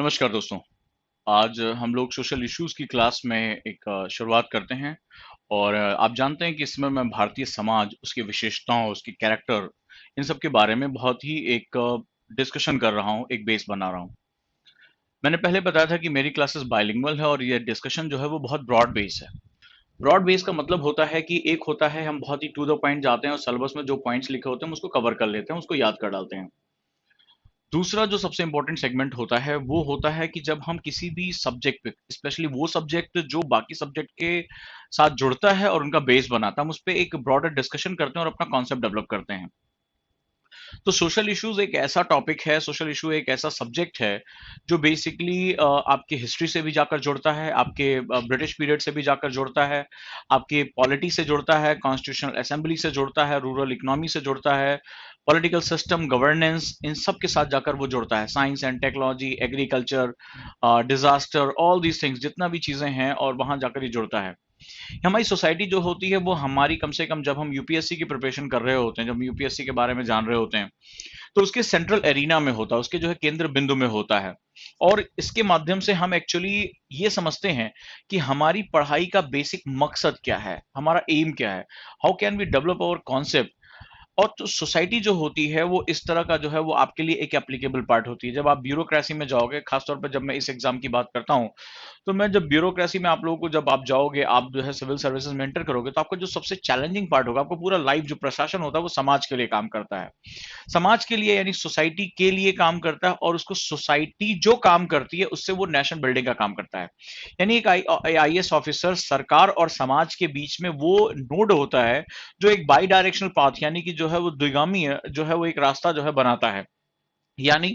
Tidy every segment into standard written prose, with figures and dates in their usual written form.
नमस्कार दोस्तों। आज हम लोग सोशल इश्यूज की क्लास में एक शुरुआत करते हैं और आप जानते हैं कि इसमें मैं भारतीय समाज, उसकी विशेषताओं, उसकी कैरेक्टर, इन सब के बारे में बहुत ही एक डिस्कशन कर रहा हूँ, एक बेस बना रहा हूँ। मैंने पहले बताया था कि मेरी क्लासेस बाइलिंगुअल है और ये डिस्कशन जो है वो बहुत ब्रॉड बेस है। ब्रॉड बेस का मतलब होता है कि एक होता है हम बहुत ही टू द पॉइंट जाते हैं और सिलेबस में जो पॉइंट्स लिखे होते हैं हम उसको कवर कर लेते हैं, उसको याद कर डालते हैं। दूसरा जो सबसे इम्पोर्टेंट सेगमेंट होता है वो होता है कि जब हम किसी भी सब्जेक्ट पे, स्पेशली वो सब्जेक्ट जो बाकी सब्जेक्ट के साथ जुड़ता है और उनका बेस बनाता है, हम उस पे एक ब्रॉडर डिस्कशन करते हैं और अपना कॉन्सेप्ट डेवलप करते हैं। तो सोशल इश्यूज एक ऐसा टॉपिक है, सोशल इशू एक ऐसा सब्जेक्ट है जो बेसिकली आपके हिस्ट्री से भी जाकर जुड़ता है, आपके ब्रिटिश पीरियड से भी जाकर जुड़ता है, आपके पॉलिटी से जुड़ता है, कॉन्स्टिट्यूशनल असेंबली से जुड़ता है, रूरल इकोनॉमी से जुड़ता है, पॉलिटिकल सिस्टम, गवर्नेंस, इन सब के साथ जाकर वो जुड़ता है। Science and technology, agriculture, disaster, all these things, जितना भी चीजें हैं और वहां जाकर ये जुड़ता है। हमारी सोसाइटी जो होती है वो हमारी, कम से कम जब हम यूपीएससी की प्रिपरेशन कर रहे होते हैं, जब हम यूपीएससी के बारे में जान रहे होते हैं, तो उसके सेंट्रल एरिना में होता है, उसके जो है केंद्र बिंदु में होता है। और इसके माध्यम से हम एक्चुअली ये समझते हैं कि हमारी पढ़ाई का बेसिक मकसद क्या है, हमारा एम क्या है, how can we develop our concept. और तो सोसाइटी जो होती है वो इस तरह का जो है वो आपके लिए एक एप्लीकेबल पार्ट होती है। जब आप ब्यूरोक्रेसी में जाओगे, खासतौर पर जब मैं इस एग्जाम की बात करता हूँ, तो मैं जब ब्यूरोक्रेसी में आप लोगों को, जब आप जाओगे, आप जो है सिविल सर्विसेज में एंटर करोगे, तो आपका जो सबसे चैलेंजिंग पार्ट होगा, आपको पूरा लाइफ जो प्रशासन होता है वो समाज के लिए काम करता है। समाज के लिए यानी सोसाइटी के लिए काम करता है और उसको सोसाइटी जो काम करती है उससे वो नेशन बिल्डिंग का काम करता है। यानी एक आईएएस ऑफिसर सरकार और समाज के बीच में वो नोड होता है जो एक बाई डायरेक्शनल पाथ, यानी कि जो है वो द्विगामी है, जो है वो एक रास्ता जो है बनाता है। यानी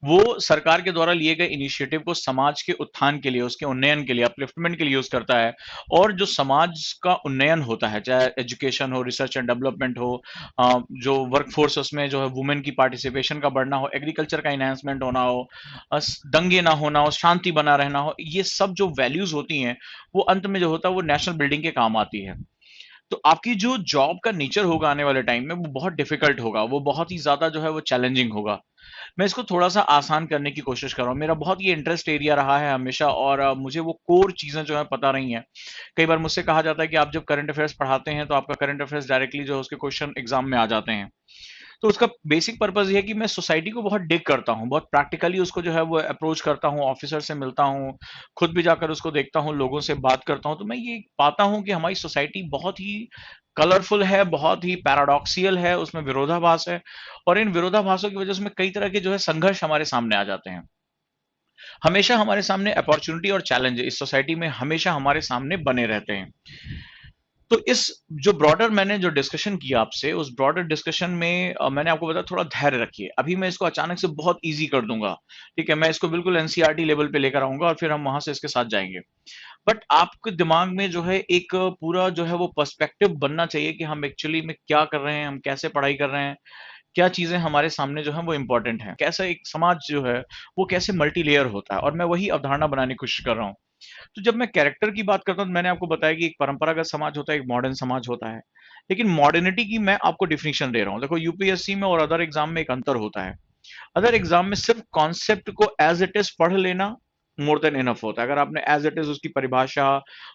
वो सरकार के द्वारा लिए गए इनिशिएटिव को समाज के उत्थान के लिए, उसके उन्नयन के लिए, अपलिफ्टमेंट के लिए यूज करता है। और जो समाज का उन्नयन होता है, चाहे एजुकेशन हो, रिसर्च एंड डेवलपमेंट हो, जो वर्कफोर्स उसमें जो है वुमेन की पार्टिसिपेशन का बढ़ना हो, एग्रीकल्चर का इनहेंसमेंट होना हो, दंगे ना होना हो, शांति बना रहना हो, ये सब जो वैल्यूज होती हैं वो अंत में जो होता है वो नेशनल बिल्डिंग के काम आती है। तो आपकी जो जॉब का नेचर होगा आने वाले टाइम में वो बहुत डिफिकल्ट होगा, वो बहुत ही ज्यादा जो है वो चैलेंजिंग होगा। मैं इसको थोड़ा-सा आसान करने की कोशिश कर रहा हूँ। मेरा बहुत ये इंटरेस्ट एरिया रहा है हमेशा और मुझे वो कोर चीज़ें जो हैं पता रही हैं। कई बार मुझसे कहा जाता है कि आप जब करंट अफेयर्स पढ़ाते हैं तो आपका करंट अफेयर्स डायरेक्टली जो है उसके क्वेश्चन एग्ज़ाम में आ जाते हैं। तो उसका बेसिक पर्पज़ ये है कि मैं सोसाइटी को बहुत डिग करता हूँ, बहुत प्रैक्टिकली उसको जो है वो अप्रोच करता हूँ, ऑफिसर से मिलता हूँ, खुद भी जाकर उसको देखता हूँ, लोगों से बात करता हूँ, तो मैं ये पाता हूँ कि हमारी सोसाइटी बहुत ही कलरफुल है, बहुत ही पैराडॉक्सियल है, उसमें विरोधाभास है और इन विरोधाभासों की वजह से उसमें कई तरह के जो है संघर्ष हमारे सामने आ जाते हैं। हमेशा हमारे सामने अपॉर्च्युनिटी और चैलेंज इस सोसाइटी में हमेशा हमारे सामने बने रहते हैं। तो इस जो ब्रॉडर मैंने जो डिस्कशन किया आपसे, उस ब्रॉडर डिस्कशन में मैंने आपको बताया थोड़ा धैर्य रखिए। अभी मैं इसको अचानक से बहुत ईज़ी कर दूँगा, ठीक है? मैं इसको बिल्कुल एनसीईआरटी लेवल पे लेकर आऊँगा और फिर हम वहाँ से इसके साथ जाएँगे। बट आपके दिमाग में जो है एक पूरा जो है वो पर्सपेक्टिव बनना चाहिए कि हम एक्चुअली में क्या कर रहे हैं, हम कैसे पढ़ाई कर रहे हैं, क्या चीज़ें हमारे सामने जो हैं वो इम्पोर्टेंट हैं। कैसा एक समाज जो है, वो कैसे मल्टी लेयर होता है और मैं वही अवधारणा बनाने की कोशिश कर रहा हूँ। तो जब मैं कैरेक्टर की बात करता हूँ तो मैंने आपको बताया कि एक परंपरागत समाज होता है, एक मॉडर्न समाज होता है। लेकिन मॉडर्निटी की मैं आपको डेफिनिशन दे रहा हूँ। देखो, यूपीएससी में और अदर एग्जाम में एक अंतर होता है। अदर एग्जाम में सिर्फ कॉन्सेप्ट को एज इट इज पढ़ लेना मोर देन इनफ होता है। अगर आपने एज इट इज उसकी परिभाषा,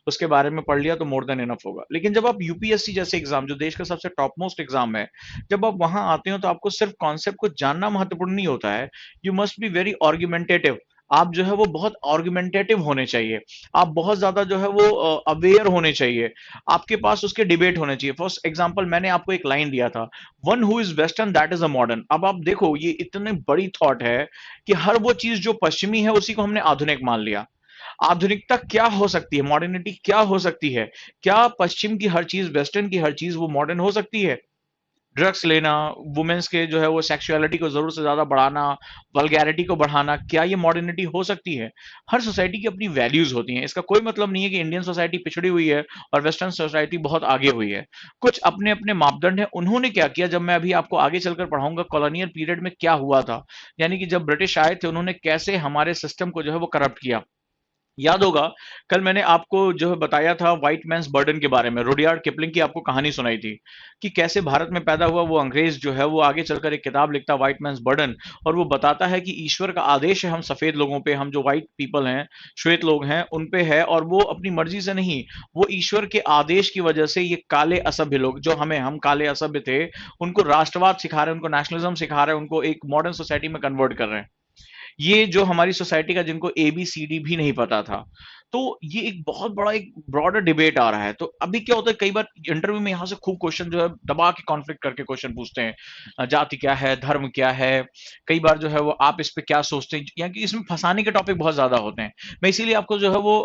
उसके बारे में पढ़ लिया तो मोर देन इनफ होगा। लेकिन जब आप यूपीएससी जैसे एग्जाम, जो देश का सबसे टॉप मोस्ट एग्जाम है, जब आप वहां आते हो तो आपको सिर्फ कॉन्सेप्ट को जानना महत्वपूर्ण नहीं होता है। You must be very argumentative. आप जो है वो बहुत आर्ग्यूमेंटेटिव होने चाहिए। आप बहुत ज्यादा जो है वो अवेयर होने चाहिए। आपके पास उसके डिबेट होने चाहिए। फॉर एग्जाम्पल, मैंने आपको एक लाइन दिया था, one who is western that is a modern. अब आप देखो, ये इतनी बड़ी थॉट है कि हर वो चीज जो पश्चिमी है उसी को हमने आधुनिक मान लिया। आधुनिकता क्या हो सकती है, मॉडर्निटी क्या हो सकती है? क्या पश्चिम की हर चीज, वेस्टर्न की हर चीज वो मॉडर्न हो सकती है? ड्रग्स लेना, वुमेन्स के जो है वो सेक्सुअलिटी को जरूरत से ज्यादा बढ़ाना, वल्गैरिटी को बढ़ाना, क्या ये मॉडर्निटी हो सकती है? हर सोसाइटी की अपनी वैल्यूज होती हैं। इसका कोई मतलब नहीं है कि इंडियन सोसाइटी पिछड़ी हुई है और वेस्टर्न सोसाइटी बहुत आगे हुई है। कुछ अपने अपने मापदंड है। उन्होंने क्या किया, जब मैं अभी आपको आगे चलकर पढ़ाऊंगा कॉलोनियल पीरियड में क्या हुआ था, यानी कि जब ब्रिटिश आए थे उन्होंने कैसे हमारे सिस्टम को जो है वो करप्ट किया। याद होगा, कल मैंने आपको जो है बताया था व्हाइट मैन्स बर्डन के बारे में, रुडयार्ड किपलिंग की आपको कहानी सुनाई थी कि कैसे भारत में पैदा हुआ वो अंग्रेज जो है वो आगे चलकर एक किताब लिखता व्हाइट मैन्स बर्डन, और वो बताता है कि ईश्वर का आदेश है हम सफेद लोगों पे, हम जो व्हाइट पीपल हैं, श्वेत लोग हैं, उन पे है, और वो अपनी मर्जी से नहीं, वो ईश्वर के आदेश की वजह से ये काले असभ्य लोग जो हम काले असभ्य थे, उनको राष्ट्रवाद सिखा रहे हैं, उनको नेशनलिज्म सिखा रहे हैं, उनको एक मॉडर्न सोसाइटी में कन्वर्ट कर रहे हैं। ये जो हमारी सोसाइटी का जिनको एबीसीडी भी नहीं पता था। तो ये एक बहुत बड़ा एक ब्रॉडर डिबेट आ रहा है। तो अभी क्या होता है, कई बार इंटरव्यू में यहाँ से खूब क्वेश्चन जो है दबा के कॉन्फ्लिक्ट करके क्वेश्चन पूछते हैं। जाति क्या है, धर्म क्या है, कई बार जो है वो आप इस पे क्या सोचते हैं, यानी कि इसमें फंसाने के टॉपिक बहुत ज्यादा होते हैं। मैं इसीलिए आपको जो है वो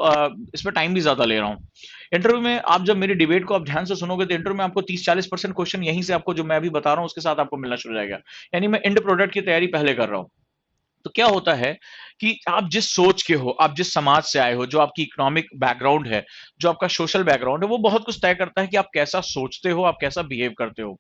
इस पे टाइम भी ज्यादा ले रहा हूँ। इंटरव्यू में आप जब मेरी डिबेट को आप ध्यान से सुनोगे तो इंटरव्यू में आपको 30-40% क्वेश्चन यहीं से आपको जो मैं अभी बता रहा हूँ उसके साथ आपको मिलना शुरू हो जाएगा। यानी मैं एंड प्रोडक्ट की तैयारी पहले कर रहा हूँ। तो क्या होता है कि आप जिस सोच के हो, आप जिस समाज से आए हो, जो आपकी इकोनॉमिक बैकग्राउंड है, जो आपका सोशल बैकग्राउंड है, वो बहुत कुछ तय करता है कि आप कैसा सोचते हो, आप कैसा बिहेव करते हो।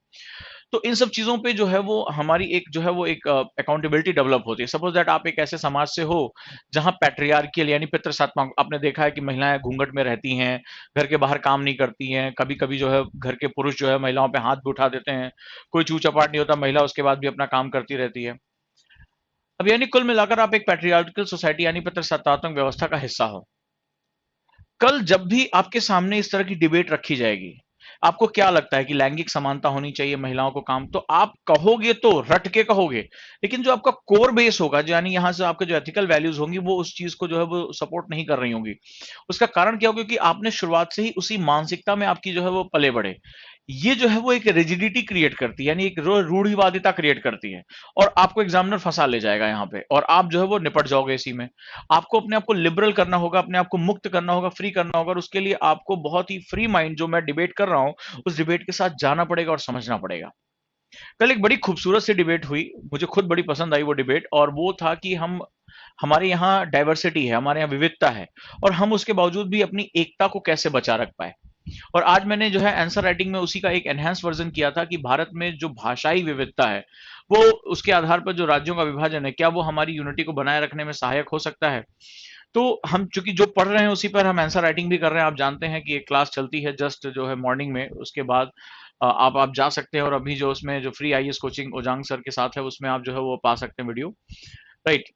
तो इन सब चीजों पे जो है वो हमारी एक जो है वो एक अकाउंटेबिलिटी डेवलप होती है। सपोज दैट आप एक ऐसे समाज से हो जहां पैट्रियार्कियल यानी पितृसत्ता, आपने देखा है कि महिलाएं घूंघट में रहती हैं, घर के बाहर काम नहीं करती हैं, कभी कभी जो है घर के पुरुष जो है महिलाओं पे हाथ भी उठा देते हैं, कोई चूचापाट नहीं होता, महिला उसके बाद भी अपना काम करती रहती है। अब यानी कुल मिलाकर आप एक पैट्रियार्कल सोसाइटी यानी पितृसत्तात्मक व्यवस्था का हिस्सा हो। कल जब भी आपके सामने इस तरह की डिबेट रखी जाएगी, आपको क्या लगता है कि लैंगिक समानता होनी चाहिए, महिलाओं को काम, तो आप कहोगे तो रट के कहोगे, लेकिन जो आपका कोर बेस होगा, जो यानी यहां से आपके जो एथिकल वैल्यूज होंगी, वो उस चीज को जो है वो सपोर्ट नहीं कर रही होंगी। उसका कारण क्या होगा कि आपने शुरुआत से ही उसी मानसिकता में आपकी जो है वो पले बढ़े। ये जो है वो एक रिजिडिटी क्रिएट करती है, यानी एक रूढ़िवादिता क्रिएट करती है, और आपको एग्जामिनर फंसा ले जाएगा यहाँ पे, और आप जो है वो निपट जाओगे इसी में। आपको अपने आप को लिबरल करना होगा, अपने आप को मुक्त करना होगा, फ्री करना होगा, और उसके लिए आपको बहुत ही फ्री माइंड जो मैं डिबेट कर रहा हूं उस डिबेट के साथ जाना पड़ेगा और समझना पड़ेगा। कल एक बड़ी खूबसूरत सी डिबेट हुई, मुझे खुद बड़ी पसंद आई वो डिबेट, और वो था कि हम हमारे यहाँ डाइवर्सिटी है, हमारे यहाँ विविधता है, और हम उसके बावजूद भी अपनी एकता को कैसे बचा रख पाए। और आज मैंने जो है आंसर राइटिंग में उसी का एक एनहांस वर्जन किया था कि भारत में जो भाषाई विविधता है, वो उसके आधार पर जो राज्यों का विभाजन है, क्या वो हमारी यूनिटी को बनाए रखने में सहायक हो सकता है। तो हम चूंकि जो पढ़ रहे हैं उसी पर हम आंसर राइटिंग भी कर रहे हैं। आप जानते हैं कि एक क्लास चलती है जस्ट जो है मॉर्निंग में, उसके बाद आप जा सकते हैं, और अभी जो उसमें जो फ्री आईएएस कोचिंग ओजांग सर के साथ है उसमें आप जो है वो पा सकते हैं वीडियो। राइट।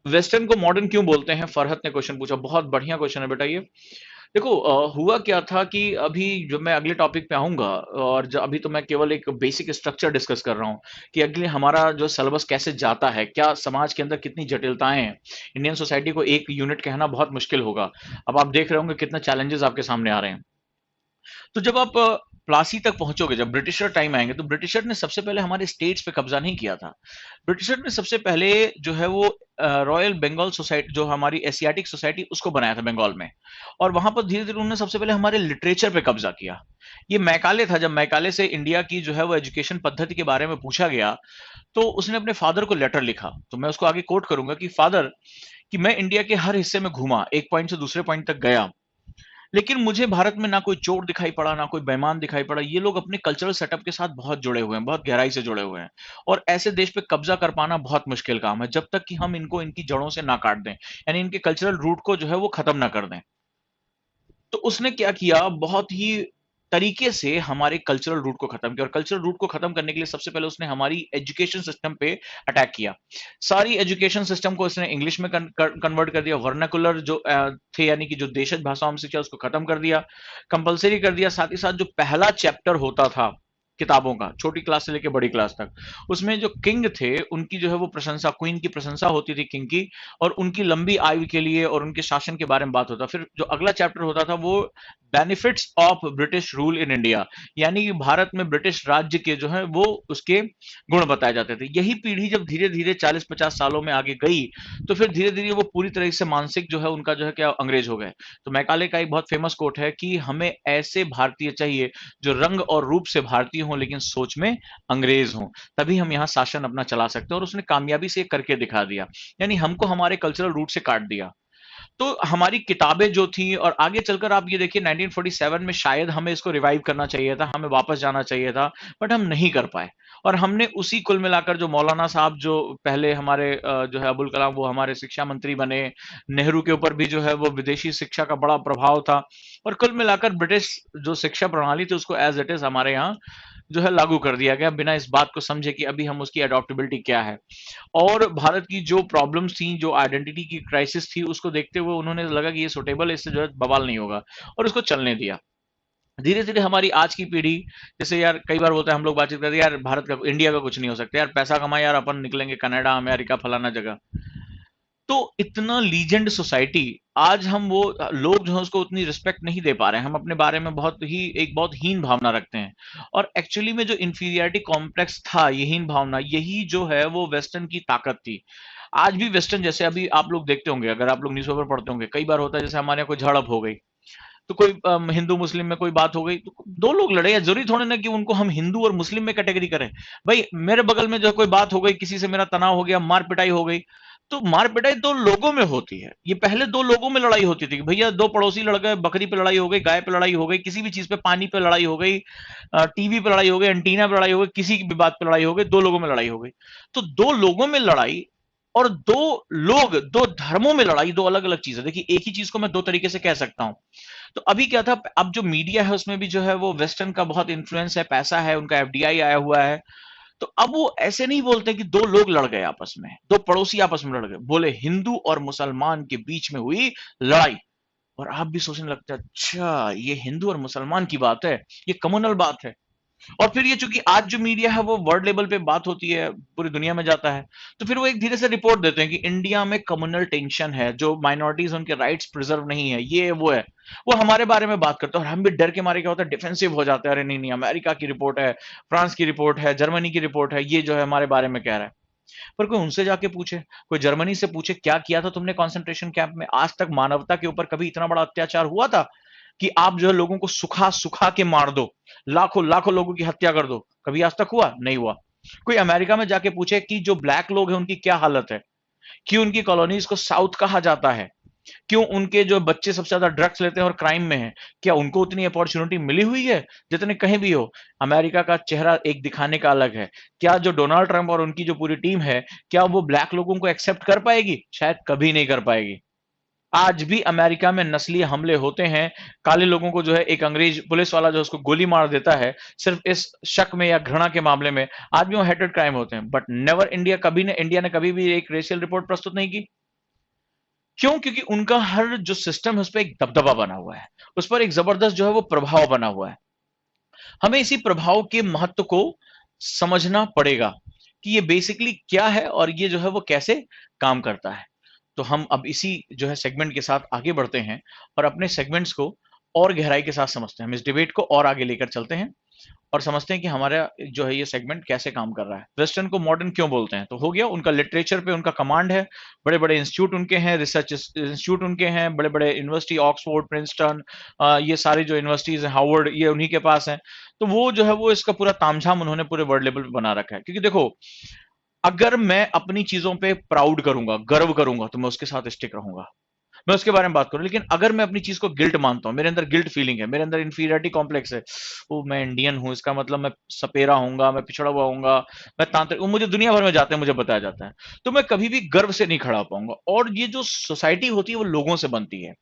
वेस्टर्न को मॉडर्न क्यों बोलते हैं, फरहत ने क्वेश्चन पूछा, बहुत बढ़िया क्वेश्चन है बेटा ये। देखो हुआ क्या था कि अभी जो मैं अगले टॉपिक पे आऊंगा, और अभी तो मैं केवल एक बेसिक स्ट्रक्चर डिस्कस कर रहा हूँ कि अगले हमारा जो सिलेबस कैसे जाता है, क्या समाज के अंदर कितनी जटिलताएं हैं। इंडियन सोसाइटी को एक यूनिट कहना बहुत मुश्किल होगा। अब आप देख रहे होंगे कितने चैलेंजेस आपके सामने आ रहे हैं। तो जब आप प्लासी तक पहुंचोगे, जब ब्रिटिशर टाइम आएंगे, तो ब्रिटिशर ने सबसे पहले हमारे स्टेट्स पे कब्जा नहीं किया था। ब्रिटिशर ने सबसे पहले जो है वो रॉयल बंगाल सोसाइटी, जो हमारी एशियाटिक सोसाइटी, उसको बनाया था बंगाल में, और वहां पर धीरे धीरे उन्होंने सबसे पहले हमारे लिटरेचर पे कब्जा किया। ये मैकाले था, जब मैकाले से इंडिया की जो है वो एजुकेशन पद्धति के बारे में पूछा गया, तो उसने अपने फादर को लेटर लिखा, तो मैं उसको आगे कोट करूंगा कि फादर, कि मैं इंडिया के हर हिस्से में घूमा, एक पॉइंट से दूसरे पॉइंट तक गया, लेकिन मुझे भारत में ना कोई चोर दिखाई पड़ा, ना कोई बेईमान दिखाई पड़ा। ये लोग अपने कल्चरल सेटअप के साथ बहुत जुड़े हुए हैं, बहुत गहराई से जुड़े हुए हैं, और ऐसे देश पे कब्जा कर पाना बहुत मुश्किल काम है जब तक कि हम इनको इनकी जड़ों से ना काट दें, यानी इनके कल्चरल रूट को जो है वो खत्म ना कर दें। तो उसने क्या किया, बहुत ही तरीके से हमारे कल्चरल रूट को खत्म किया, और कल्चरल रूट को खत्म करने के लिए सबसे पहले उसने हमारी एजुकेशन सिस्टम पे अटैक किया। सारी एजुकेशन सिस्टम को उसने इंग्लिश में कन्वर्ट कर दिया, वर्नाकुलर जो थे यानी कि जो देशज भाषाओं में शिक्षा, उसको खत्म कर दिया, कंपलसरी कर दिया। साथ ही साथ जो पहला चैप्टर होता था किताबों का, छोटी क्लास से लेकर बड़ी क्लास तक, उसमें जो किंग थे उनकी जो है वो प्रशंसा, क्वीन की प्रशंसा होती थी किंग की, और उनकी लंबी आयु के लिए और उनके शासन के बारे में बात होता। फिर जो अगला चैप्टर होता था वो benefits of British rule in India, यानी कि भारत में ब्रिटिश राज्य के जो है वो उसके गुण बताए जाते थे। यही पीढ़ी जब धीरे धीरे 40-50 सालों में आगे गई, तो फिर धीरे धीरे वो पूरी तरह से मानसिक जो है उनका जो है क्या अंग्रेज हो गए। तो मैकाले का एक बहुत फेमस कोट है कि हमें ऐसे भारतीय चाहिए जो रंग और रूप से भारतीय हों लेकिन सोच में अंग्रेज हों, तभी हम यहाँ शासन अपना चला सकते हैं, और उसने कामयाबी से करके दिखा दिया, यानी हमको हमारे कल्चरल रूट से काट दिया। तो हमारी किताबें जो थी, और आगे चलकर आप ये देखिए 1947 में शायद हमें इसको रिवाइव करना चाहिए था, हमें वापस जाना चाहिए था, बट हम नहीं कर पाए। और हमने उसी कुल मिलाकर जो मौलाना साहब जो पहले हमारे जो है अबुल कलाम, वो हमारे शिक्षा मंत्री बने, नेहरू के ऊपर भी जो है वो विदेशी शिक्षा का बड़ा प्रभाव था, और कुल मिलाकर ब्रिटिश जो शिक्षा प्रणाली थी उसको एज इट इज हमारे यहाँ जो है लागू कर दिया गया, बिना इस बात को समझे कि अभी हम उसकी अडॉप्टेबिलिटी क्या है। और भारत की जो प्रॉब्लम्स थी, जो आइडेंटिटी की क्राइसिस थी, उसको देखते हुए उन्होंने लगा कि ये सुटेबल है, इससे जो है बवाल नहीं होगा, और उसको चलने दिया। धीरे धीरे हमारी आज की पीढ़ी, जैसे यार कई बार बोलते हैं, हम लोग बातचीत करते हैं, यार भारत का इंडिया का कुछ नहीं हो सकता, यार पैसा कमाए, यार अपन निकलेंगे कनाडा अमेरिका फलाना जगह। तो इतना लीजेंड सोसाइटी, आज हम वो लोग जो है उसको उतनी रिस्पेक्ट नहीं दे पा रहे हैं, हम अपने बारे में बहुत हीन भावना रखते हैं। और एक्चुअली में जो इंफीरियरिटी कॉम्प्लेक्स था, ये हीन भावना, यही जो है वो वेस्टर्न की ताकत थी। आज भी वेस्टर्न, जैसे अभी आप लोग देखते होंगे, अगर आप लोग न्यूज़पेपर पढ़ते होंगे, कई बार होता है जैसे हमारे यहाँ कोई झड़प हो गई, तो कोई हिंदू मुस्लिम में कोई बात हो गई, तो दो लोग लड़े, या जरूरी थोड़े ना कि उनको हम हिंदू और मुस्लिम में कैटेगरी करें। भाई मेरे बगल में जो है कोई बात हो गई, किसी से मेरा तनाव हो गया, मार पिटाई हो गई, तो मार पिटाई दो लोगों में होती है। ये पहले दो लोगों में लड़ाई होती थी कि भैया दो पड़ोसी लड़ गए, बकरी पे लड़ाई हो गई, गाय पे लड़ाई हो गई, किसी भी चीज पे, पानी पे लड़ाई हो गई, टीवी पे लड़ाई हो गई, एंटीना पे लड़ाई हो गई, किसी की भी बात पे लड़ाई हो गई, दो लोगों में लड़ाई हो गई। तो दो लोगों में लड़ाई और दो लोग, दो धर्मों में लड़ाई, दो अलग अलग चीज है। देखिए एक ही चीज को मैं दो तरीके से कह सकता हूं। तो अभी क्या था, अब जो मीडिया है उसमें भी जो है वो वेस्टर्न का बहुत इन्फ्लुएंस है, पैसा है, उनका एफडीआई आया हुआ है। तो अब वो ऐसे नहीं बोलते कि दो लोग लड़ गए आपस में, दो पड़ोसी आपस में लड़ गए, बोले हिंदू और मुसलमान के बीच में हुई लड़ाई। और आप भी सोचने लगते हैं, अच्छा ये हिंदू और मुसलमान की बात है, ये कम्युनल बात है। और फिर ये चूंकि आज जो मीडिया है वो वर्ल्ड लेवल पे बात होती है, पूरी दुनिया में जाता है, तो फिर वो एक धीरे से रिपोर्ट देते हैं कि इंडिया में कम्युनल टेंशन है, जो माइनॉरिटीज उनके राइट्स प्रिजर्व नहीं है, ये वो है। वो हमारे बारे में बात करते हैं, और हम भी डर के मारे क्या होता है, डिफेंसिव हो जाते हैं, अरे नहीं नहीं, अमेरिका की रिपोर्ट है, फ्रांस की रिपोर्ट है, जर्मनी की रिपोर्ट है, ये जो है हमारे बारे में कह रहा है। पर कोई उनसे जाके पूछे, कोई जर्मनी से पूछे, क्या किया था तुमने कॉन्सेंट्रेशन कैंप में, आज तक मानवता के ऊपर कभी इतना बड़ा अत्याचार हुआ था कि आप जो है लोगों को सुखा सुखा के मार दो, लाखों लाखों लोगों की हत्या कर दो? कभी आज तक हुआ? नहीं हुआ। कोई अमेरिका में जाके पूछे कि जो ब्लैक लोग हैं उनकी क्या हालत है, क्यों उनकी कॉलोनीज को साउथ कहा जाता है, क्यों उनके जो बच्चे सबसे ज्यादा ड्रग्स लेते हैं और क्राइम में हैं, क्या उनको उतनी अपॉर्चुनिटी मिली हुई है जितने कहीं भी हो? अमेरिका का चेहरा एक दिखाने का अलग है। क्या जो डोनाल्ड ट्रंप और उनकी जो पूरी टीम है, क्या वो ब्लैक लोगों को एक्सेप्ट कर पाएगी? शायद कभी नहीं कर पाएगी। आज भी अमेरिका में नस्लीय हमले होते हैं, काले लोगों को जो है एक अंग्रेज पुलिस वाला जो उसको गोली मार देता है सिर्फ इस शक में या घृणा के मामले में, आज भी वो हेटेड क्राइम होते हैं। बट नेवर इंडिया, कभी ने इंडिया ने कभी भी एक रेशियल रिपोर्ट प्रस्तुत नहीं की। क्यों? क्योंकि उनका हर जो सिस्टम है उस पर एक दबदबा बना हुआ है, उस पर एक जबरदस्त जो है वो प्रभाव बना हुआ है। हमें इसी प्रभाव के महत्व को समझना पड़ेगा कि ये बेसिकली क्या है और ये जो है वो कैसे काम करता है। तो हम अब इसी जो है सेगमेंट के साथ आगे बढ़ते हैं और अपने सेगमेंट्स को और गहराई के साथ समझते हैं। हम इस डिबेट को और आगे लेकर चलते हैं और समझते हैं कि हमारा जो है ये सेगमेंट कैसे काम कर रहा है। वेस्टर्न को मॉडर्न क्यों बोलते हैं? तो हो गया, उनका लिटरेचर पे उनका कमांड है, बड़े बड़े इंस्टीट्यूट उनके हैं, रिसर्च इंस्टीट्यूट उनके हैं, बड़े बड़े यूनिवर्सिटी, ऑक्सफोर्ड, प्रिंसटन, ये सारी जो यूनिवर्सिटीज हैं, हार्वर्ड, ये उन्हीं के पास हैं। तो वो जो है वो इसका पूरा तामझाम उन्होंने पूरे वर्ल्ड लेवल पे बना रखा है। क्योंकि देखो, अगर मैं अपनी चीजों पे प्राउड करूंगा, गर्व करूंगा, तो मैं उसके साथ स्टिक रहूंगा, मैं उसके बारे में बात करूं। लेकिन अगर मैं अपनी चीज को गिल्ट मानता हूं, मेरे अंदर गिल्ट फीलिंग है, मेरे अंदर इंफीरियरिटी कॉम्प्लेक्स है, वो मैं इंडियन हूं, इसका मतलब मैं सपेरा होऊंगा, मैं पिछड़ा हुआ होऊंगा, मैं तांत्रिक, वो मुझे दुनिया भर में जाते हैं, मुझे बताया जाता है, तो मैं कभी भी गर्व से नहीं खड़ा हो पाऊंगा। और ये जो सोसाइटी होती है वो लोगों से बनती है,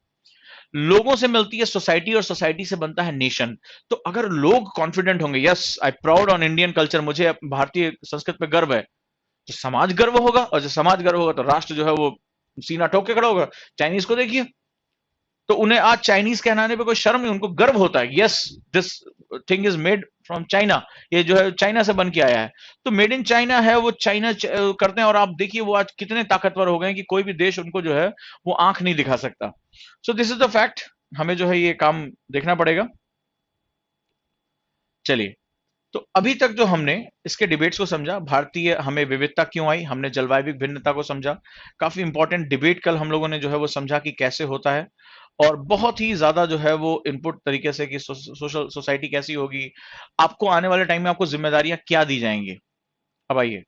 लोगों से मिलती है सोसाइटी, और सोसाइटी से बनता है नेशन। तो अगर लोग कॉन्फिडेंट होंगे, yes I proud on Indian culture, मुझे भारतीय संस्कृति पे गर्व है, तो समाज गर्व होगा, और जब समाज गर्व होगा तो राष्ट्र जो है वो सीना ठोक के खड़ा होगा। चाइनीज को देखिए, तो उन्हें आज चाइनीज कहलाने पे कोई शर्म नहीं, उनको गर्व होता है, yes this thing is made from China, ये जो है चाइना से बन के आया है। तो मेड इन चाइना है, वो चाइना करते हैं, और आप देखिए वो आज कितने ताकतवर हो गए हैं कि कोई भी देश उनको जो है वो आंख नहीं दिखा सकता। So this is the fact, हमें जो है ये काम देखना पड़ेगा। चलिए, तो अभी तक जो हमने इसके डिबेट्स को समझा, भारतीय हमें विविधता क्यों आई, हमने जलवायु भिन्नता को समझा, काफी इंपॉर्टेंट डिबेट कल हम लोगों ने जो है वो समझा कि कैसे होता है, और बहुत ही ज्यादा जो है वो इनपुट तरीके से कि सोशल सोसाइटी कैसी होगी, आपको आने वाले टाइम में आपको जिम्मेदारियां क्या दी जाएंगी। अब आइए,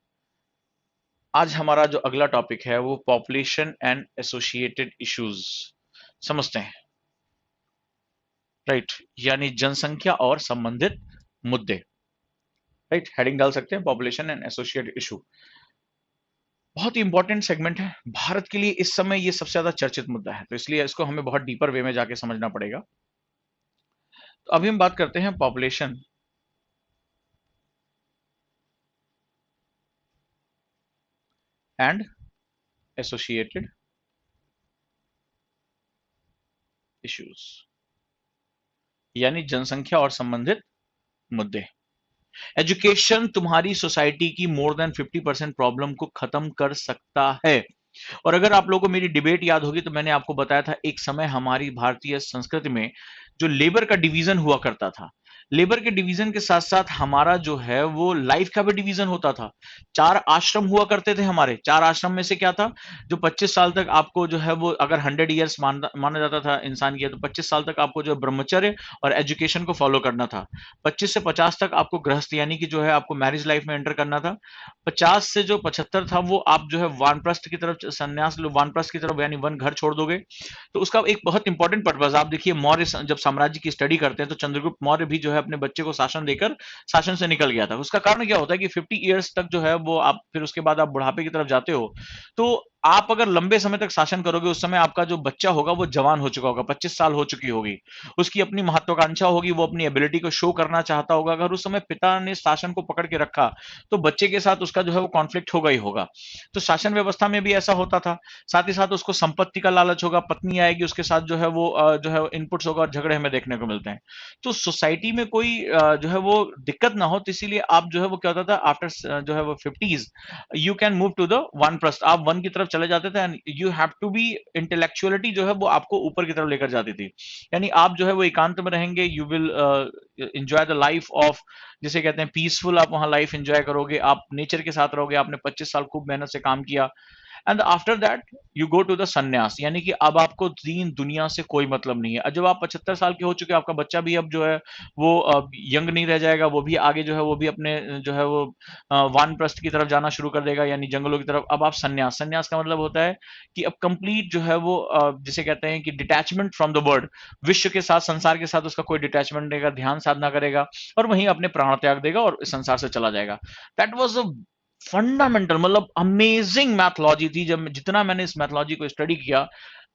आज हमारा जो अगला टॉपिक है वो पॉपुलेशन एंड एसोसिएटेड इश्यूज समझते हैं, राइट। यानी जनसंख्या और संबंधित मुद्दे, राइट। हेडिंग डाल सकते हैं पॉपुलेशन एंड एसोसिएटेड इशू। बहुत ही इंपॉर्टेंट सेगमेंट है भारत के लिए, इस समय ये सबसे ज्यादा चर्चित मुद्दा है, तो इसलिए इसको हमें बहुत डीपर वे में जाके समझना पड़ेगा। तो अभी हम बात करते हैं पॉपुलेशन एंड एसोसिएटेड इश्यूज, यानी जनसंख्या और संबंधित मुद्दे। एजुकेशन तुम्हारी सोसाइटी की मोर देन 50% प्रॉब्लम को खत्म कर सकता है। और अगर आप लोगों को मेरी डिबेट याद होगी तो मैंने आपको बताया था एक समय हमारी भारतीय संस्कृति में जो लेबर का डिवीजन हुआ करता था, लेबर के डिवीजन के साथ साथ हमारा जो है वो लाइफ का भी डिवीजन होता था। 4 आश्रम हुआ करते थे हमारे। 4 आश्रम में से क्या था, जो 25 साल तक आपको जो है वो अगर 100 इयर्स माना जाता था इंसान की, तो 25 साल तक आपको जो ब्रह्मचर्य और एजुकेशन को फॉलो करना था। 25 से 50 तक आपको गृहस्थ यानी कि जो है आपको मैरिज लाइफ में एंटर करना था। 50 से जो 75 था वो आप जो है वानप्रस्थ की तरफ संन्यास लो, वानप्रस्थ की तरफ यानी वन घर छोड़ दोगे। तो उसका एक बहुत इंपॉर्टेंट पर्पज आप देखिए, मौर्य जब साम्राज्य की स्टडी करते हैं तो चंद्रगुप्त मौर्य भी जो है अपने बच्चे को शासन देकर शासन से निकल गया था। उसका कारण क्या होता है कि 50 ईयर्स तक जो है वो आप फिर उसके बाद आप बुढ़ापे की तरफ जाते हो, तो आप अगर लंबे समय तक शासन करोगे उस समय आपका जो बच्चा होगा वो जवान हो चुका होगा, 25 साल हो चुकी होगी, उसकी अपनी महत्वाकांक्षा होगी, वो अपनी एबिलिटी को शो करना चाहता होगा। अगर उस समय पिता ने शासन को पकड़ के रखा तो बच्चे के साथ उसका जो है वो कॉन्फ्लिक्ट होगा ही होगा। तो शासन व्यवस्था में भी ऐसा होता था। साथ ही साथ उसको संपत्ति का लालच होगा, पत्नी आएगी उसके साथ जो है वो जो है इनपुट्स होगा और झगड़े हमें देखने को मिलते हैं। तो सोसाइटी में कोई जो है वो दिक्कत ना हो, तो इसीलिए आप जो है वो क्या होता था, आफ्टर जो है वो 50s you can move to the vanaprastha, आप वन की तरफ चले जाते थे। And you have to be, intellectuality जो है वो आपको ऊपर की तरफ लेकर जाती थी। यानी आप जो है वो एकांत में रहेंगे, you will enjoy the life of, जिसे कहते हैं पीसफुल, आप वहां लाइफ एंजॉय करोगे, आप नेचर के साथ रहोगे, आपने 25 साल खूब मेहनत से काम किया। And after that you go to the sannyas, यानी कि अब आपको दीन दुनिया से कोई मतलब नहीं है। अब जब आप 75 साल के हो चुके हैं, आपका बच्चा भी अब जो है वो यंग नहीं रह जाएगा, वो भी आगे जो है वो भी अपने जो है वो वानप्रस्थ की तरफ जाना शुरू कर देगा, यानी जंगलों की तरफ। अब आप संन्यास, संन्यास का मतलब होता है कि अब कंप्लीट जो है वो जिसे कहते हैं कि डिटैचमेंट फ्रॉम द वर्ल्ड, विश्व के साथ संसार के साथ उसका कोई डिटैचमेंट नहीं, ध्यान साधना करेगा और वहीं अपने प्राण त्याग देगा और इस संसार से चला जाएगा। दैट वाज अ फंडामेंटल, मतलब अमेजिंग मैथोलॉजी थी। जब जितना मैंने इस मैथोलॉजी को स्टडी किया,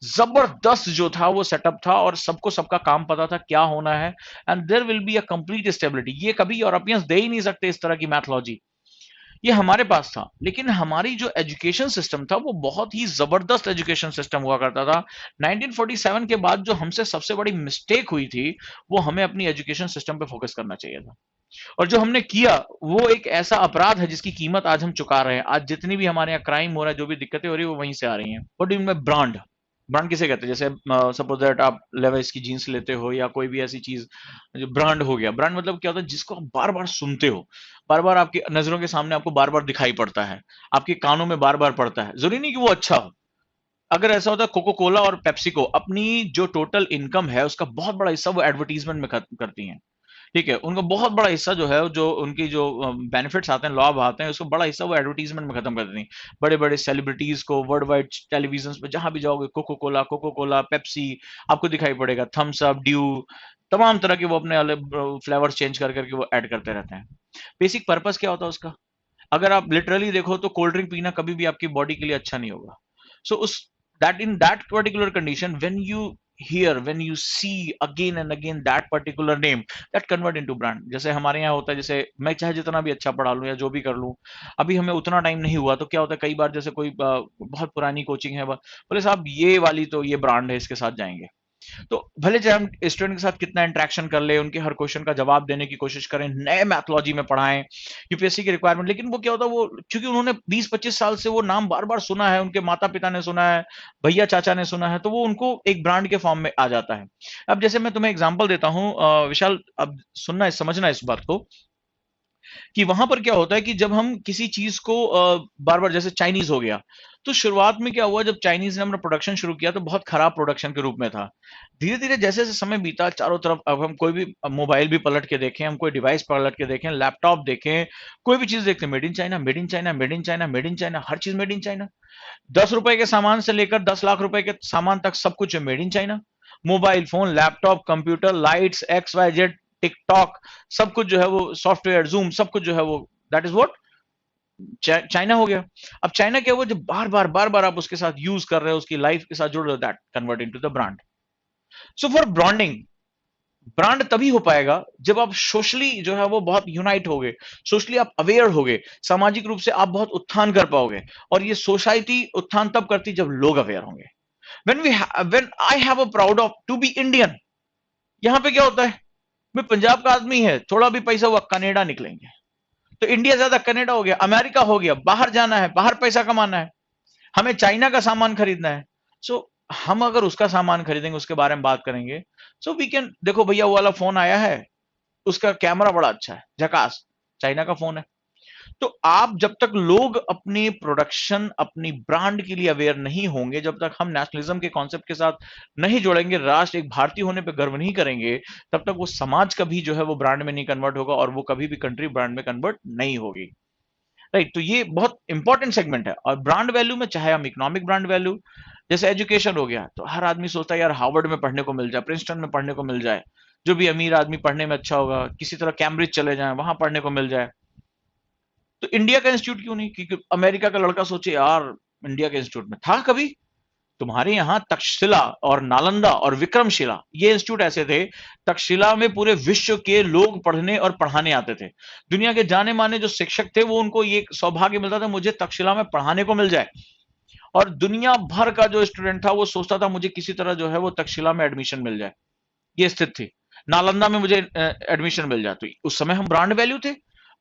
जबरदस्त जो था वो सेटअप था और सबको सबका काम पता था क्या होना है। And there will be a complete stability. ये कभी यूरोपियंस दे ही नहीं सकते इस तरह की मैथोलॉजी, ये हमारे पास था। लेकिन हमारी जो एजुकेशन सिस्टम था वो बहुत ही जबरदस्त एजुकेशन सिस्टम हुआ करता था। 1947 के बाद जो हमसे सबसे बड़ी मिस्टेक हुई थी, वो हमें अपनी एजुकेशन सिस्टम पे फोकस करना चाहिए था। और जो हमने किया वो एक ऐसा अपराध है जिसकी कीमत आज हम चुका रहे हैं। आज जितनी भी हमारे यहाँ क्राइम हो रहा है, जो भी दिक्कतें हो रही है, वो वहीं से आ रही हैं। What do you mean brand? Brand किसे कहते हैं? जैसे सपोज दैट आप लेविस की जीन्स लेते हो या कोई भी ऐसी चीज जो ब्रांड हो गया। ब्रांड मतलब क्या होता है? जिसको आप बार बार सुनते हो, बार बार आपकी नजरों के सामने आपको बार बार दिखाई पड़ता है, आपके कानों में बार बार पड़ता है। जरूरी नहीं कि वो अच्छा हो। अगर ऐसा होता है, कोको कोला और पेप्सी को अपनी जो टोटल इनकम है उसका बहुत बड़ा हिस्सा वो एडवर्टीजमेंट में खत्म करती हैं। ठीक है, उनका बहुत बड़ा हिस्सा जो है, जो उनकी जो बेनिफिट्स आते हैं, लाभ आते हैं, उसका बड़ा हिस्सा वो एडवर्टीजमेंट में खत्म कर देती हैं। बड़े बड़े सेलिब्रिटीज को वर्ल्ड वाइड टेलीविजन पे जहां भी जाओगे, कोको कोला पेप्सी आपको दिखाई पड़ेगा, थम्स अप, ड्यू, तमाम तरह के वो अपने अलग फ्लेवर्स चेंज कर करके वो ऐड करते रहते हैं। बेसिक पर्पस क्या होता है उसका? अगर आप लिटरली देखो तो कोल्ड ड्रिंक पीना कभी भी आपकी बॉडी के लिए अच्छा नहीं होगा। सो उस that in that particular condition, when you hear, when you see again and again that particular name, that convert into brand. जैसे हमारे यहाँ होता है, जैसे मैं चाहे जितना भी अच्छा पढ़ा लूं या जो भी कर लूं, अभी हमें उतना टाइम नहीं हुआ, तो क्या होता है कई बार, जैसे कोई बहुत पुरानी कोचिंग है, बोले साहब ये वाली तो ये ब्रांड है, इसके साथ जाएंगे। तो भले चाहे हम स्टूडेंट के साथ कितना इंटरेक्शन कर ले, उनके हर क्वेश्चन का जवाब देने की कोशिश करें, नए मैथोलॉजी में पढ़ाएं, यूपीएससी की रिक्वायरमेंट, लेकिन वो क्या होता है, वो क्योंकि उन्होंने 20-25 साल से वो नाम बार बार सुना है, उनके माता पिता ने सुना है, भैया चाचा ने सुना है, तो वो उनको एक ब्रांड के फॉर्म में आ जाता है। अब जैसे मैं तुम्हें एग्जाम्पल देता हूँ विशाल, अब सुनना है, समझना है इस बात को। कि वहां पर क्या होता है कि जब हम किसी चीज को बार बार, जैसे चाइनीज हो गया, तो शुरुआत में क्या हुआ, जब चाइनीज ने अपना प्रोडक्शन शुरू किया तो बहुत खराब प्रोडक्शन के रूप में था। धीरे धीरे जैसे जैसे समय बीता, चारों तरफ अब हम कोई भी मोबाइल भी पलट के देखें, हम कोई डिवाइस पलट के देखें, लैपटॉप देखें, कोई भी चीज देखते हैं, made in China, made in China, made in China, made in China, हर चीज मेड इन चाइना। 10 रुपए के सामान से लेकर 10 लाख रुपए के सामान तक सब कुछ made in China. Mobile phone, laptop, computer, lights, X Y Z, TikTok, सब कुछ जो है वो सॉफ्टवेयर, जूम, सब कुछ जो है वो, दैट इज व्हाट, चाइना हो गया। अब चाइना क्या हुआ, जब बार बार आप उसके साथ यूज कर रहे हो, उसकी लाइफ के साथ जुड़ रहे हो, that convert into the brand. So for branding, brand तभी हो पाएगा जब आप सोशली जो है वो बहुत यूनाइट होगे, सोशली आप अवेयर होगे, सामाजिक रूप से आप बहुत उत्थान कर पाओगे। और ये सोसाइटी उत्थान तब करती जब लोग अवेयर होंगे। When I have a proud of to be Indian, यहां पे क्या होता है, मैं पंजाब का आदमी है, थोड़ा भी पैसा हुआ कनाडा निकलेंगे, तो इंडिया ज्यादा कनाडा हो गया, अमेरिका हो गया, बाहर जाना है, बाहर पैसा कमाना है, हमें चाइना का सामान खरीदना है। सो हम अगर उसका सामान खरीदेंगे, उसके बारे में बात करेंगे, सो वी कैन, देखो भैया वो वाला फोन आया है, उसका कैमरा बड़ा अच्छा है, झकास, चाइना का फोन है। तो आप जब तक लोग अपनी प्रोडक्शन, अपनी ब्रांड के लिए अवेयर नहीं होंगे, जब तक हम नेशनलिज्म के कॉन्सेप्ट के साथ नहीं जुड़ेंगे, राष्ट्र एक भारतीय होने पे गर्व नहीं करेंगे, तब तक वो समाज कभी जो है वो ब्रांड में नहीं कन्वर्ट होगा, और वो कभी भी कंट्री ब्रांड में कन्वर्ट नहीं होगी। राइट, तो ये बहुत इंपॉर्टेंट सेगमेंट है। और ब्रांड वैल्यू में चाहे हम इकोनॉमिक ब्रांड वैल्यू, जैसे एजुकेशन हो गया, तो हर आदमी सोचता है यार हार्वर्ड में पढ़ने को मिल जाए, प्रिंसटन में पढ़ने को मिल जाए, जो भी अमीर आदमी पढ़ने में अच्छा होगा, किसी तरह कैम्ब्रिज चले जाए, वहां पढ़ने को मिल जाए। तो इंडिया का इंस्टीट्यूट क्यों नहीं, क्योंकि अमेरिका का लड़का सोचे यार इंडिया के इंस्टीट्यूट में था कभी, तुम्हारे यहाँ तक्षशिला और नालंदा और विक्रमशिला, ये इंस्टीट्यूट ऐसे थे, तक्षशिला में पूरे विश्व के लोग पढ़ने और पढ़ाने आते थे। दुनिया के जाने माने जो शिक्षक थे, वो उनको ये सौभाग्य मिलता था मुझे तक्षशिला में पढ़ाने को मिल जाए। और दुनिया भर का जो स्टूडेंट था वो सोचता था मुझे किसी तरह जो है वो तक्षशिला में एडमिशन मिल जाए, ये स्थिति थी। नालंदा में मुझे एडमिशन मिल जाए। तो उस समय हम ब्रांड वैल्यू थे,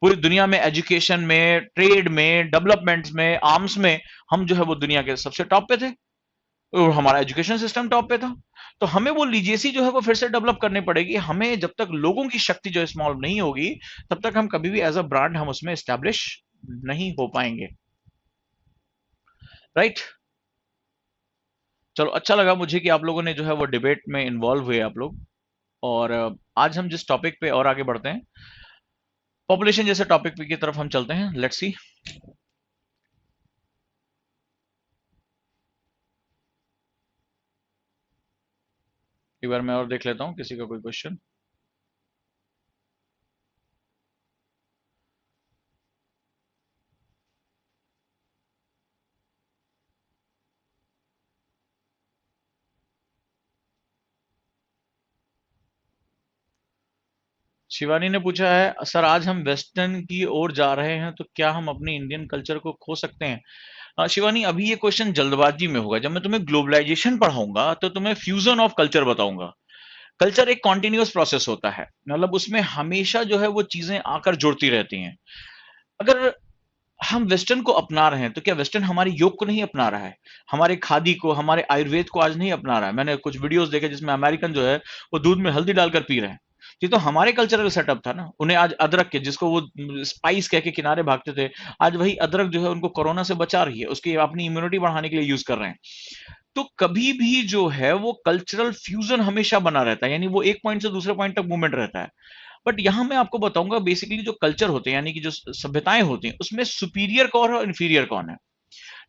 पूरी दुनिया में एजुकेशन में, ट्रेड में, डेवलपमेंट्स में, आर्म्स में, हम जो है वो दुनिया के सबसे टॉप पे थे, और हमारा एजुकेशन सिस्टम टॉप पे था। तो हमें वो लीजेसी जो है वो फिर से डेवलप करनी पड़ेगी। हमें जब तक लोगों की शक्ति जो है स्मॉल नहीं होगी, तब तक हम कभी भी एज अ ब्रांड हम उसमें एस्टेब्लिश नहीं हो पाएंगे। राइट, चलो अच्छा लगा मुझे कि आप लोगों ने जो है वो डिबेट में इन्वॉल्व हुए आप लोग। और आज हम जिस टॉपिक पे और आगे बढ़ते हैं, पॉपुलेशन जैसे टॉपिक की तरफ हम चलते हैं। लेट्स सी, एक बार मैं और देख लेता हूं किसी का कोई क्वेश्चन। शिवानी ने पूछा है, सर आज हम वेस्टर्न की ओर जा रहे हैं तो क्या हम अपने इंडियन कल्चर को खो सकते हैं? शिवानी, अभी ये क्वेश्चन जल्दबाजी में होगा। जब मैं तुम्हें ग्लोबलाइजेशन पढ़ाऊंगा तो तुम्हें फ्यूजन ऑफ कल्चर बताऊंगा। कल्चर एक कॉन्टिन्यूअस प्रोसेस होता है, मतलब उसमें हमेशा जो है वो चीजें आकर जुड़ती रहती हैं। अगर हम वेस्टर्न को अपना रहे हैं तो क्या वेस्टर्न हमारे योग को नहीं अपना रहा है, हमारे खादी को, हमारे आयुर्वेद को आज नहीं अपना रहा है? मैंने कुछ वीडियोस देखे जिसमें अमेरिकन जो है वो दूध में हल्दी डालकर पी रहे हैं। ये तो हमारे कल्चरल सेटअप था ना। उन्हें आज अदरक के, जिसको वो स्पाइस कह के किनारे भागते थे, आज वही अदरक जो है उनको कोरोना से बचा रही है, उसकी अपनी इम्यूनिटी बढ़ाने के लिए यूज कर रहे हैं। तो कभी भी जो है वो कल्चरल फ्यूजन हमेशा बना रहता है, यानी वो एक पॉइंट से दूसरे पॉइंट तक मूवमेंट रहता है। बट यहां मैं आपको बताऊंगा बेसिकली जो कल्चर होते हैं, यानी कि जो सभ्यताएं होती हैं, उसमें सुपीरियर कौन है और इन्फीरियर कौन है।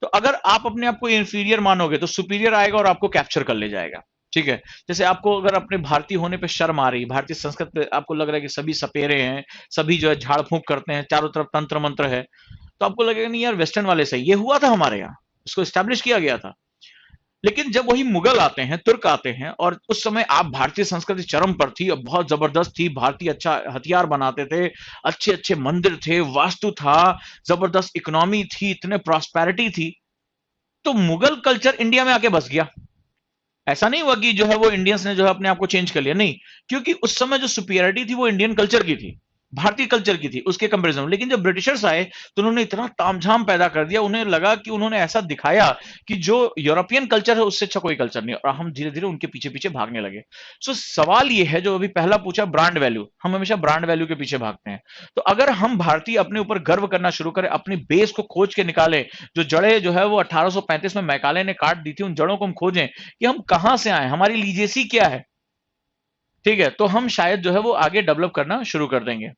तो अगर आप अपने आप को इन्फीरियर मानोगे तो सुपीरियर आएगा और आपको कैप्चर कर ले जाएगा। ठीक है, जैसे आपको अगर अपने भारतीय होने पे शर्म आ रही, भारतीय संस्कृति पे आपको लग रहा है कि सभी सपेरे हैं, सभी जो है झाड़ फूंक करते हैं, चारों तरफ तंत्र मंत्र है, तो आपको लगेगा नहीं यार वेस्टर्न वाले सही, ये हुआ था हमारे यहाँ, इसको स्टैब्लिश किया गया था। लेकिन जब वही मुगल आते हैं, तुर्क आते हैं, और उस समय आप भारतीय संस्कृति चरम पर थी और बहुत जबरदस्त थी, भारतीय अच्छा हथियार बनाते थे, अच्छे अच्छे मंदिर थे, वास्तु था, जबरदस्त इकोनॉमी थी, इतने प्रॉस्पेरिटी थी, तो मुगल कल्चर इंडिया में आके बस गया। ऐसा नहीं हुआ कि जो है वो इंडियंस ने जो है अपने आप को चेंज कर लिया, नहीं, क्योंकि उस समय जो सुपीरियरिटी थी वो इंडियन कल्चर की थी। भारतीय कल्चर की थी उसके कंपैरिजन में। लेकिन जब ब्रिटिशर्स आए तो उन्होंने इतना तामझाम पैदा कर दिया, उन्हें लगा कि उन्होंने ऐसा दिखाया कि जो यूरोपियन कल्चर है उससे अच्छा कोई कल्चर नहीं है, और हम धीरे धीरे उनके पीछे पीछे भागने लगे। सो सवाल ये है जो अभी पहला पूछा, ब्रांड वैल्यू, हम हमेशा ब्रांड वैल्यू के पीछे भागते हैं। तो अगर हम भारतीय अपने ऊपर गर्व करना शुरू करें, अपनी बेस को खोज के निकालें, जो जड़ें जो है वो 1835 में मैकाले ने काट दी थी, उन जड़ों को हम खोजें कि हम कहां से आए, हमारी लीजेसी क्या है, ठीक है, तो हम शायद जो है वो आगे डेवलप करना शुरू कर देंगे।